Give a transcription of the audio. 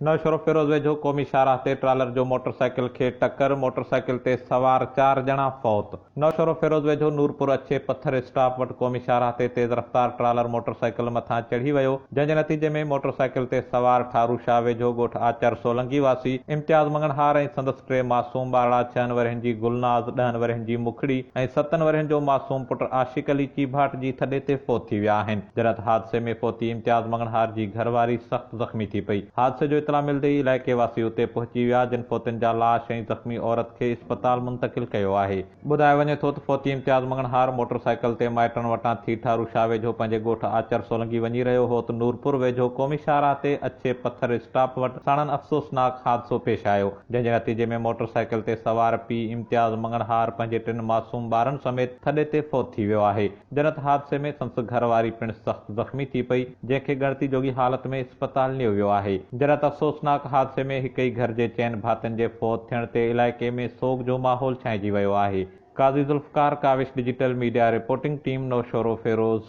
नौशरो फिरोज वेझो क़ौमी शाहराह ते ट्रालर जो मोटरसाइकिल खे टक्कर, मोटरसाइकिल ते सवार 4 ॼणा फौत। नौशरो फिरोज वेझो नूरपुर अच्छे पत्थर स्टॉप वटि क़ौमी शाहराह ते तेज़ रफ़्तार ट्रालर मोटरसाइकिल मथां चढ़ी वियो, जंहिं जे नतीजे में मोटरसाइकिल ते सवार ठारू शाह वेझो ॻोठ आचर सोलंगी वासी इम्तियाज़ मंगणहार ऐं संदसि 3 मासूम ॿारड़ा 6 वरहनि जी गुलनाज़, 10 वरहनि जी मुखड़ी ऐं 7 वरहनि जो मासूम पुट आशिक अली चीभाट जी थॾे ते फ़ौत थी विया आहिनि। जरत हादसे में फ़ौती इम्तियाज़ मंगणहार जी घरवारी सख़्त ज़ख़्मी थी पई। हादसे जो इतला मिलंदे ई इलाइक़े वासी उते पहुची विया, जिन फ़ौतियुनि जा लाश ऐं ज़ख़्मी औरत खे इस्पताल मुंतक़िल कयो आहे। ॿुधायो वञे थो त फ़ौती इम्तियाज़ मंगणहार मोटरसाइकिल ते माइटनि वटां थी ठारू शाह वेझो पंहिंजे ॻोठ आचर सोलंगी वञी रहियो हो त नूरपुर वेझो क़ौमी शाहराह ते अच्छे पत्थर स्टॉप वटि साणनि अफ़सोसनाक हादसो पेश आयो, जंहिं जे नतीजे में मोटरसाइकिल ते सवार पीउ इम्तियाज़ मंगणहार पंहिंजे 3 मासूम ॿारनि समेत थॾे ते फ़ौत थी वियो आहे। जनत हादसे में संदसि घरवारी पिणु सख़्त ज़ख़्मी थी पई, जंहिंखे ॻणती जोगी हालत में इस्पताल नियो वियो आहे। जनत अफ़सोसनाक हादसे में हिक ई घर जे 4 भातियुनि जे फ़ौत थियण ते इलाइक़े में सोग जो माहौल छाइंजी वियो आहे। Qazi Zulfiqar Kawish, digital media reporting team, Naushahro Firoz.